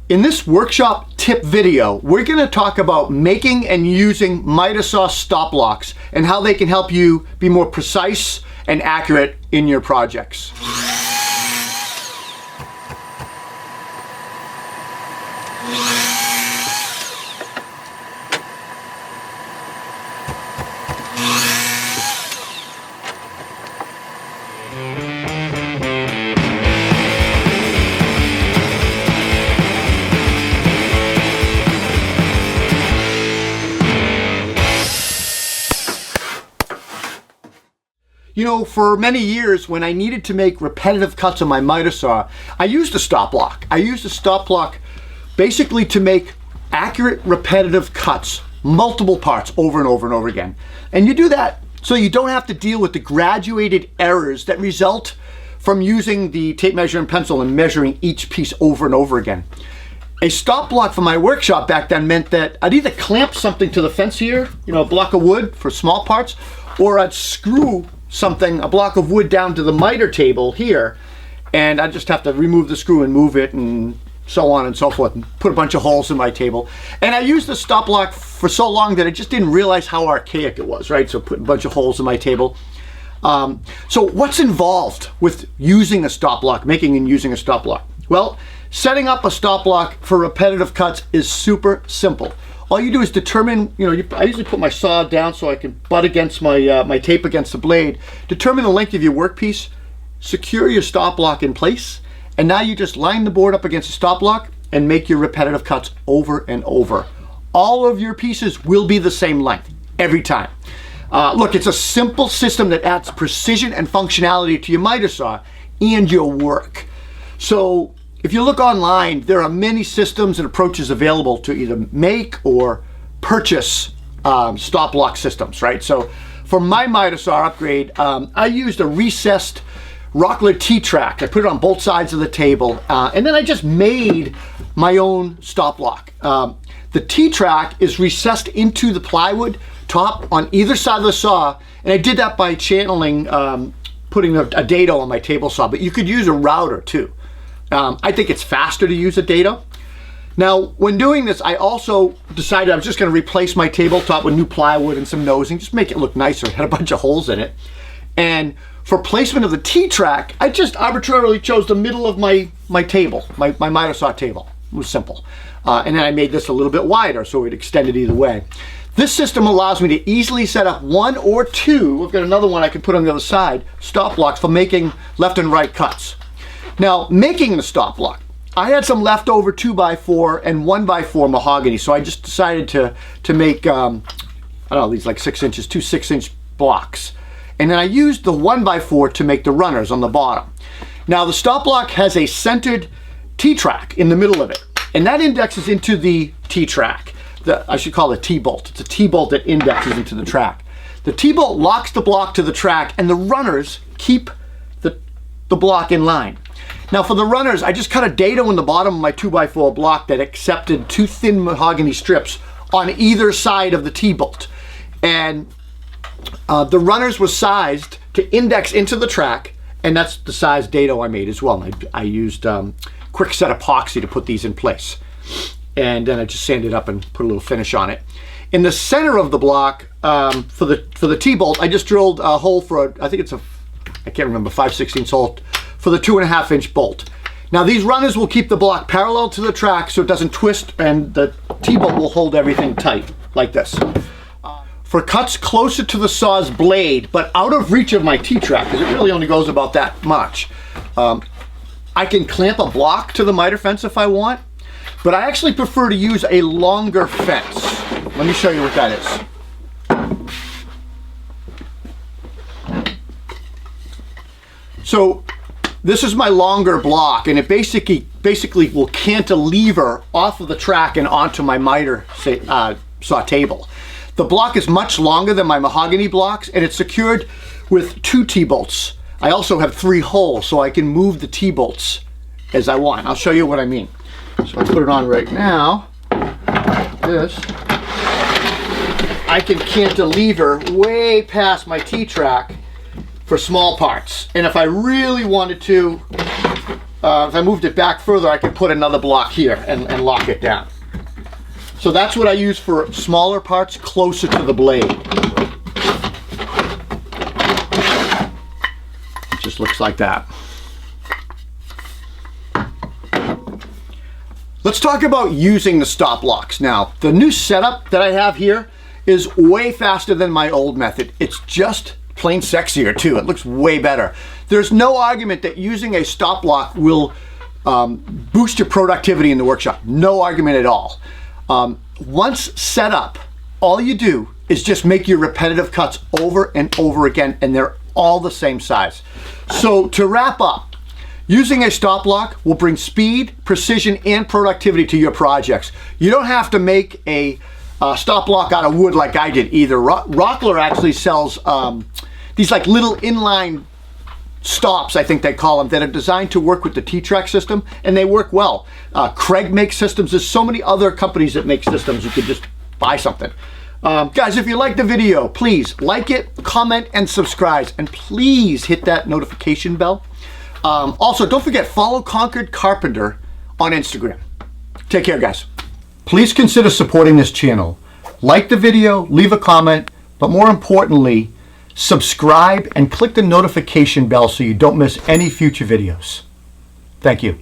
In this workshop tip video, we're going to talk about making and using miter saw stop blocks and how they can help you be more precise and accurate in your projects. You know, for many years when I needed to make repetitive cuts on my miter saw, I used a stop block. I used a stop block basically to make accurate repetitive cuts, multiple parts over and over and over again. And you do that so you don't have to deal with the graduated errors that result from using the tape measure and pencil and measuring each piece over and over again. A stop block for my workshop back then meant that I'd either clamp something to the fence here, you know, a block of wood for small parts, or I'd screw a block of wood down to the miter table here, and I just have to remove the screw and move it and so on and so forth, and put a bunch of holes in my table. And I used the stop block for so long that I just didn't realize how archaic it was, right? So put a bunch of holes in my table. So what's involved with using a stop block, making and using a stop block? Well, setting up a stop block for repetitive cuts is super simple. All you do is determine, I usually put my saw down so I can butt against my tape against the blade. Determine the length of your workpiece, secure your stop block in place, and now you just line the board up against the stop block and make your repetitive cuts over and over. All of your pieces will be the same length every time. Look, it's a simple system that adds precision and functionality to your miter saw and your work. So if you look online, there are many systems and approaches available to either make or purchase stop block systems, right? So for my miter saw upgrade, I used a recessed Rockler T-track. I put it on both sides of the table, and then I just made my own stop block. The T-track is recessed into the plywood top on either side of the saw, and I did that by channeling, putting a dado on my table saw, but you could use a router too. I think it's faster to use a dado. Now, when doing this, I also decided I was just going to replace my tabletop with new plywood and some nosing, just make it look nicer. It had a bunch of holes in it. And for placement of the T-track, I just arbitrarily chose the middle of my table, my miter saw table. It was simple. And then I made this a little bit wider so it extended either way. This system allows me to easily set up one or two, I've got another one I can put on the other side, stop blocks for making left and right cuts. Now, making the stop block, I had some leftover 2x4 and 1x4 mahogany, so I just decided to make, I don't know, these like 6 inches, two 6-inch blocks. And then I used the 1x4 to make the runners on the bottom. Now, the stop block has a centered T-track in the middle of it, and that indexes into the T-track. I should call it a T-bolt. It's a T-bolt that indexes into the track. The T-bolt locks the block to the track, and the runners keep the block in line. Now for the runners, I just cut a dado in the bottom of my 2x4 block that accepted 2 thin mahogany strips on either side of the T-bolt. And the runners were sized to index into the track, and that's the size dado I made as well. I used quick set epoxy to put these in place. And then I just sanded up and put a little finish on it. In the center of the block, for the T-bolt, I just drilled a hole for I think it's I can't remember, 5/16 hole for the 2.5-inch bolt. Now these runners will keep the block parallel to the track so it doesn't twist, and the T-bolt will hold everything tight like this. For cuts closer to the saw's blade but out of reach of my T-track, because it really only goes about that much, I can clamp a block to the miter fence if I want, but I actually prefer to use a longer fence. Let me show you what that is. So this is my longer block, and it basically will cantilever off of the track and onto my miter saw table. The block is much longer than my mahogany blocks, and it's secured with 2 T-bolts. I also have 3 holes, so I can move the T-bolts as I want. I'll show you what I mean. So I put it on right now. This. I can cantilever way past my T-track for small parts. And if I really wanted to, if I moved it back further, I could put another block here and lock it down. So that's what I use for smaller parts closer to the blade. It just looks like that. Let's talk about using the stop blocks. Now, the new setup that I have here is way faster than my old method. It's just plain sexier too. It looks way better. There's no argument that using a stop block will boost your productivity in the workshop. No argument at all. Once set up, all you do is just make your repetitive cuts over and over again, and they're all the same size. So to wrap up, using a stop block will bring speed, precision, and productivity to your projects. You don't have to make a stop block out of wood like I did either. Rockler actually sells these like little inline stops, I think they call them, that are designed to work with the T-Track system, and they work well. Craig makes systems. There's so many other companies that make systems. You could just buy something. Guys, if you like the video, please like it, comment, and subscribe, and please hit that notification bell. Also, don't forget, follow Concord Carpenter on Instagram. Take care, guys. Please consider supporting this channel. Like the video, leave a comment, but more importantly, subscribe and click the notification bell so you don't miss any future videos. Thank you.